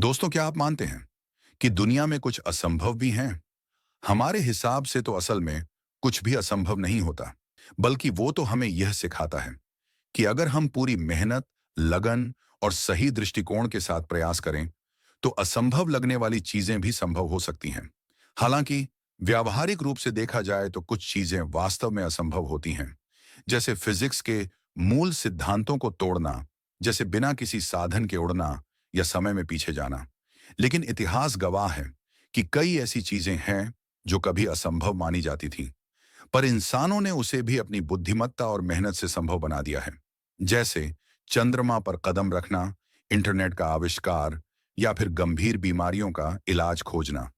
दोस्तों, क्या आप मानते हैं कि दुनिया में कुछ असंभव भी हैं? हमारे हिसाब से तो असल में कुछ भी असंभव नहीं होता, बल्कि वो तो हमें यह सिखाता है कि अगर हम पूरी मेहनत, लगन और सही दृष्टिकोण के साथ प्रयास करें, तो असंभव लगने वाली चीजें भी संभव हो सकती हैं। हालांकि व्यावहारिक रूप से देखा जाए तो कुछ चीजें वास्तव में असंभव होती हैं, जैसे फिजिक्स के मूल सिद्धांतों को तोड़ना, जैसे बिना किसी साधन के उड़ना या समय में पीछे जाना। लेकिन इतिहास गवाह है कि कई ऐसी चीजें हैं जो कभी असंभव मानी जाती थीं, पर इंसानों ने उसे भी अपनी बुद्धिमत्ता और मेहनत से संभव बना दिया है। जैसे चंद्रमा पर कदम रखना, इंटरनेट का आविष्कार या फिर गंभीर बीमारियों का इलाज खोजना।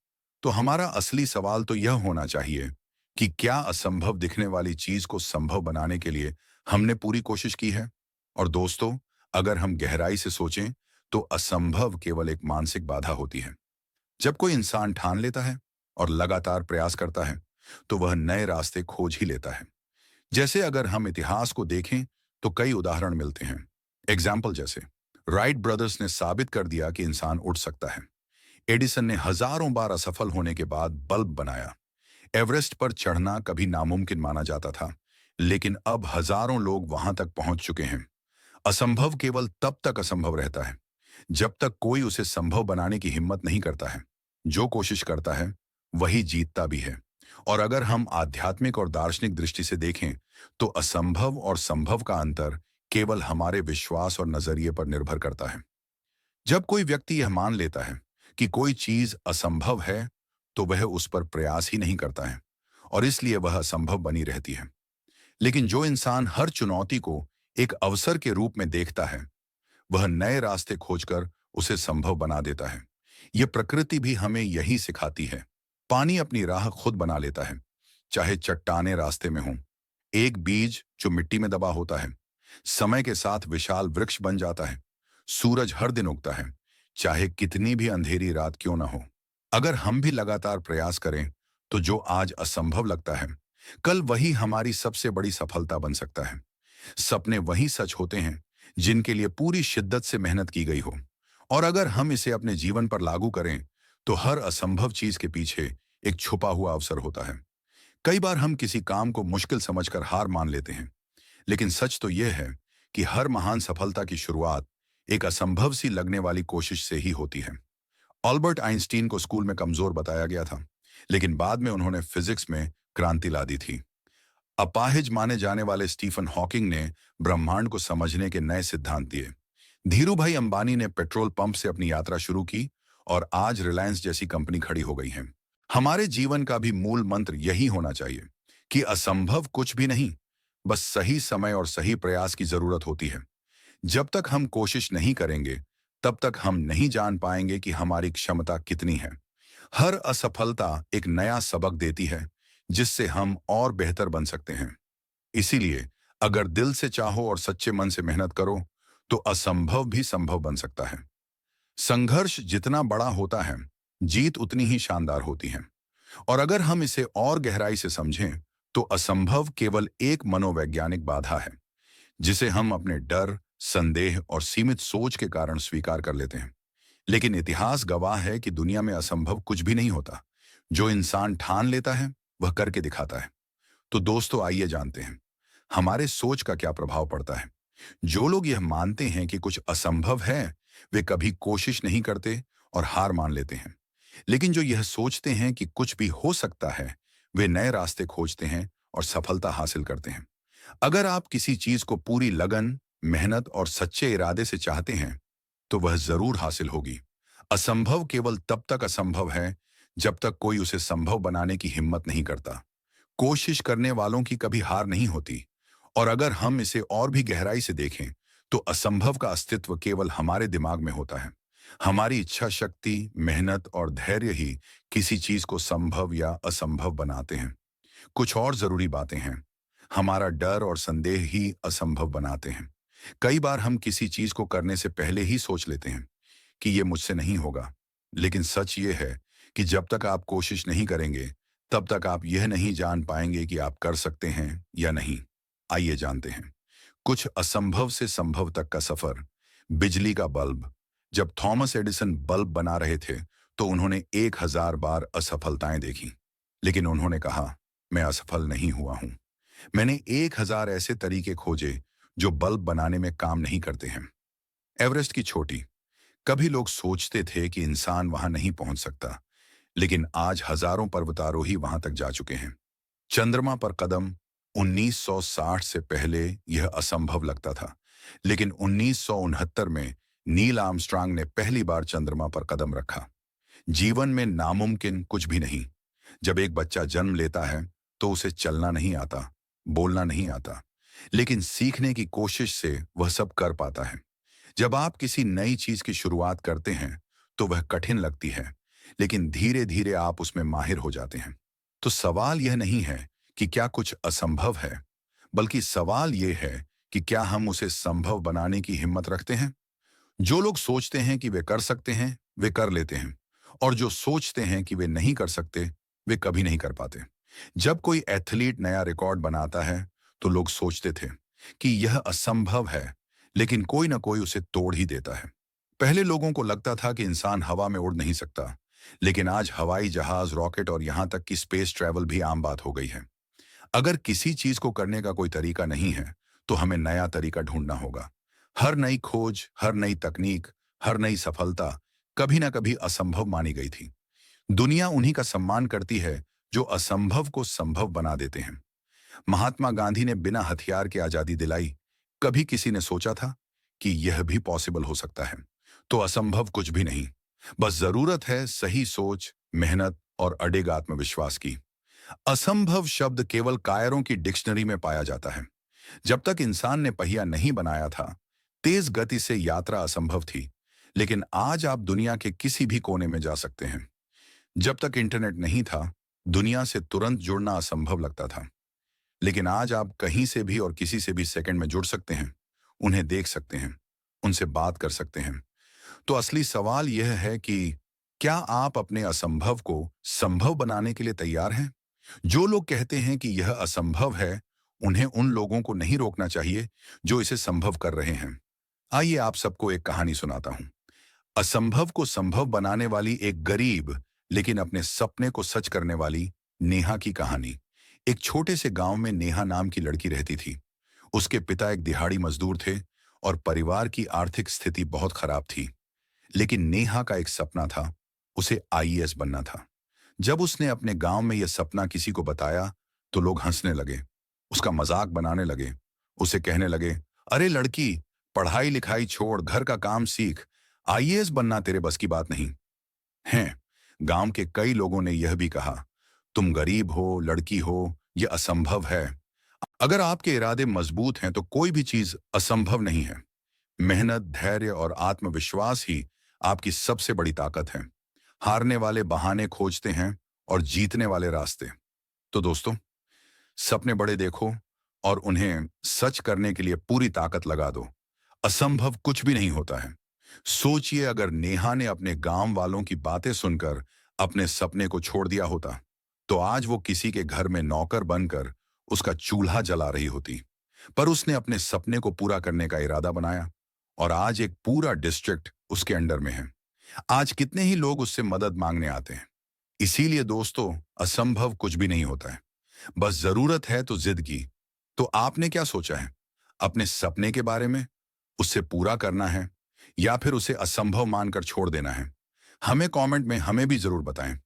तो हमारा असली सवाल तो यह होना चाहिए कि क्या असंभव दिखने वाली चीज को संभव बनाने के लिए हमने पूरी कोशिश की है? और दोस्तों, अगर हम गहराई से सोचें तो असंभव केवल एक मानसिक बाधा होती है। जब कोई इंसान ठान लेता है और लगातार प्रयास करता है, तो वह नए रास्ते खोज ही लेता है। जैसे अगर हम इतिहास को देखें तो कई उदाहरण मिलते हैं। एग्जाम्पल जैसे राइट ब्रदर्स ने साबित कर दिया कि इंसान उड़ सकता है। एडिसन ने हजारों बार असफल होने के बाद बल्ब बनाया। एवरेस्ट पर चढ़ना कभी नामुमकिन माना जाता था, लेकिन अब हजारों लोग वहां तक पहुंच चुके हैं। असंभव केवल तब तक असंभव रहता है जब तक कोई उसे संभव बनाने की हिम्मत नहीं करता है। जो कोशिश करता है वही जीतता भी है। और अगर हम आध्यात्मिक और दार्शनिक दृष्टि से देखें तो असंभव और संभव का अंतर केवल हमारे विश्वास और नजरिए पर निर्भर करता है। जब कोई व्यक्ति यह मान लेता है कि कोई चीज असंभव है, तो वह उस पर प्रयास ही नहीं करता है और इसलिए वह असंभव बनी रहती है। लेकिन जो इंसान हर चुनौती को एक अवसर के रूप में देखता है, वह नए रास्ते खोजकर उसे संभव बना देता है। यह प्रकृति भी हमें यही सिखाती है। पानी अपनी राह खुद बना लेता है, चाहे चट्टाने रास्ते में हों। एक बीज जो मिट्टी में दबा होता है, समय के साथ विशाल वृक्ष बन जाता है। सूरज हर दिन उगता है, चाहे कितनी भी अंधेरी रात क्यों ना हो। अगर हम भी लगातार प्रयास करें, तो जो आज असंभव लगता है, कल वही हमारी सबसे बड़ी सफलता बन सकता है। सपने वही सच होते हैं जिनके लिए पूरी शिद्दत से मेहनत की गई हो। और अगर हम इसे अपने जीवन पर लागू करें, तो हर असंभव चीज के पीछे एक छुपा हुआ अवसर होता है। कई बार हम किसी काम को मुश्किल समझकर हार मान लेते हैं, लेकिन सच तो यह है कि हर महान सफलता की शुरुआत एक असंभव सी लगने वाली कोशिश से ही होती है। अल्बर्ट आइंस्टीन को स्कूल में कमजोर बताया गया था, लेकिन बाद में उन्होंने फिजिक्स में क्रांति ला दी थी। अपाहिज माने जाने वाले स्टीफन हॉकिंग ने ब्रह्मांड को समझने के नए सिद्धांत दिए। धीरूभाई अंबानी ने पेट्रोल पंप से अपनी यात्रा शुरू की और आज रिलायंस जैसी कंपनी खड़ी हो गई है। हमारे जीवन का भी मूल मंत्र यही होना चाहिए कि असंभव कुछ भी नहीं, बस सही समय और सही प्रयास की जरूरत होती है। जब तक हम कोशिश नहीं करेंगे, तब तक हम नहीं जान पाएंगे कि हमारी क्षमता कितनी है। हर असफलता एक नया सबक देती है, जिससे हम और बेहतर बन सकते हैं। इसीलिए अगर दिल से चाहो और सच्चे मन से मेहनत करो, तो असंभव भी संभव बन सकता है। संघर्ष जितना बड़ा होता है, जीत उतनी ही शानदार होती है। और अगर हम इसे और गहराई से समझें, तो असंभव केवल एक मनोवैज्ञानिक बाधा है, जिसे हम अपने डर, संदेह और सीमित सोच के कारण स्वीकार कर लेते हैं। लेकिन इतिहास गवाह है कि दुनिया में असंभव कुछ भी नहीं होता। जो इंसान ठान लेता है, वह करके दिखाता है। तो दोस्तों, आइए जानते हैं हमारे सोच का क्या प्रभाव पड़ता है। जो लोग यह मानते हैं कि कुछ असंभव है, वे कभी कोशिश नहीं करते और हार मान लेते हैं। लेकिन जो यह सोचते हैं कि कुछ भी हो सकता है, वे नए रास्ते खोजते हैं और सफलता हासिल करते हैं। अगर आप किसी चीज को पूरी लगन, मेहनत और सच्चे इरादे से चाहते हैं, तो वह जरूर हासिल होगी। असंभव केवल तब तक असंभव है जब तक कोई उसे संभव बनाने की हिम्मत नहीं करता। कोशिश करने वालों की कभी हार नहीं होती। और अगर हम इसे और भी गहराई से देखें, तो असंभव का अस्तित्व केवल हमारे दिमाग में होता है। हमारी इच्छा शक्ति, मेहनत और धैर्य ही किसी चीज को संभव या असंभव बनाते हैं। कुछ और जरूरी बातें हैं। हमारा डर और संदेह ही असंभव बनाते हैं। कई बार हम किसी चीज को करने से पहले ही सोच लेते हैं कि ये मुझसे नहीं होगा। लेकिन सच ये है कि जब तक आप कोशिश नहीं करेंगे, तब तक आप यह नहीं जान पाएंगे कि आप कर सकते हैं या नहीं। आइए जानते हैं कुछ असंभव से संभव तक का सफर। बिजली का बल्ब। जब थॉमस एडिसन बल्ब बना रहे थे तो उन्होंने 1000 बार असफलताएं देखी, लेकिन उन्होंने कहा, मैं असफल नहीं हुआ हूं। मैंने 1000 ऐसे तरीके खोजे जो बल्ब बनाने में काम नहीं करते हैं। एवरेस्ट की चोटी, कभी लोग सोचते थे कि इंसान वहां नहीं पहुंच सकता, लेकिन आज हजारों पर्वतारोही वहां तक जा चुके हैं। चंद्रमा पर कदम, 1960 से पहले यह असंभव लगता था, लेकिन 1969 में नील आर्मस्ट्रांग ने पहली बार चंद्रमा पर कदम रखा। जीवन में नामुमकिन कुछ भी नहीं। जब एक बच्चा जन्म लेता है तो उसे चलना नहीं आता, बोलना नहीं आता, लेकिन सीखने की कोशिश से वह सब कर पाता है। जब आप किसी नई चीज की शुरुआत करते हैं तो वह कठिन लगती है, लेकिन धीरे धीरे आप उसमें माहिर हो जाते हैं। तो सवाल यह नहीं है कि क्या कुछ असंभव है, बल्कि सवाल यह है कि क्या हम उसे संभव बनाने की हिम्मत रखते हैं। जो लोग सोचते हैं कि वे कर सकते हैं, वे कर लेते हैं, और जो सोचते हैं कि वे नहीं कर सकते, वे कभी नहीं कर पाते। जब कोई एथलीट नया रिकॉर्ड बनाता है तो लोग सोचते थे कि यह असंभव है, लेकिन कोई ना कोई उसे तोड़ ही देता है। पहले लोगों को लगता था कि इंसान हवा में उड़ नहीं सकता, लेकिन आज हवाई जहाज, रॉकेट और यहां तक कि स्पेस ट्रैवल भी आम बात हो गई है। अगर किसी चीज को करने का कोई तरीका नहीं है तो हमें नया तरीका ढूंढना होगा। हर नई खोज, हर नई तकनीक, हर नई सफलता कभी ना कभी असंभव मानी गई थी। दुनिया उन्हीं का सम्मान करती है जो असंभव को संभव बना देते हैं। महात्मा गांधी ने बिना हथियार के आजादी दिलाई। कभी किसी ने सोचा था कि यह भी पॉसिबल हो सकता है? तो असंभव कुछ भी नहीं। बस जरूरत है सही सोच, मेहनत और अडिग आत्मविश्वास की। असंभव शब्द केवल कायरों की डिक्शनरी में पाया जाता है। जब तक इंसान ने पहिया नहीं बनाया था, तेज गति से यात्रा असंभव थी, लेकिन आज आप दुनिया के किसी भी कोने में जा सकते हैं। जब तक इंटरनेट नहीं था, दुनिया से तुरंत जुड़ना असंभव लगता था, लेकिन आज आप कहीं से भी और किसी से भी सेकंड में जुड़ सकते हैं, उन्हें देख सकते हैं, उनसे बात कर सकते हैं। तो असली सवाल यह है कि क्या आप अपने असंभव को संभव बनाने के लिए तैयार हैं? जो लोग कहते हैं कि यह असंभव है, उन्हें उन लोगों को नहीं रोकना चाहिए जो इसे संभव कर रहे हैं। आइए आप सबको एक कहानी सुनाता हूं। असंभव को संभव बनाने वाली एक गरीब लेकिन अपने सपने को सच करने वाली नेहा की कहानी। एक छोटे से गांव में नेहा नाम की लड़की रहती थी। उसके पिता एक दिहाड़ी मजदूर थे और परिवार की आर्थिक स्थिति बहुत खराब थी। लेकिन नेहा का एक सपना था, उसे आईएएस बनना था। जब उसने अपने गांव में यह सपना किसी को बताया तो लोग हंसने लगे, उसका मजाक बनाने लगे, उसे कहने लगे, अरे लड़की, पढ़ाई लिखाई छोड़, घर का काम सीख, आईएएस बनना तेरे बस की बात नहीं है। गांव के कई लोगों ने यह भी कहा, तुम गरीब हो, लड़की हो, यह असंभव है। अगर आपके इरादे मजबूत हैं तो कोई भी चीज असंभव नहीं है। मेहनत, धैर्य और आत्मविश्वास ही आपकी सबसे बड़ी ताकत है। हारने वाले बहाने खोजते हैं और जीतने वाले रास्ते। तो दोस्तों, सपने बड़े देखो और उन्हें सच करने के लिए पूरी ताकत लगा दो। असंभव कुछ भी नहीं होता है। सोचिए, अगर नेहा ने अपने गांव वालों की बातें सुनकर अपने सपने को छोड़ दिया होता, तो आज वो किसी के घर में नौकर बनकर उसका चूल्हा जला रही होती। पर उसने अपने सपने को पूरा करने का इरादा बनाया और आज एक पूरा डिस्ट्रिक्ट उसके अंडर में है। आज कितने ही लोग उससे मदद मांगने आते हैं। इसीलिए दोस्तों, असंभव कुछ भी नहीं होता है, बस जरूरत है तो जिद की। तो आपने क्या सोचा है? अपने सपने के बारे में? उससे पूरा करना है या फिर उसे असंभव मानकर छोड़ देना है? हमें कमेंट में हमें भी जरूर बताएं।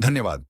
धन्यवाद।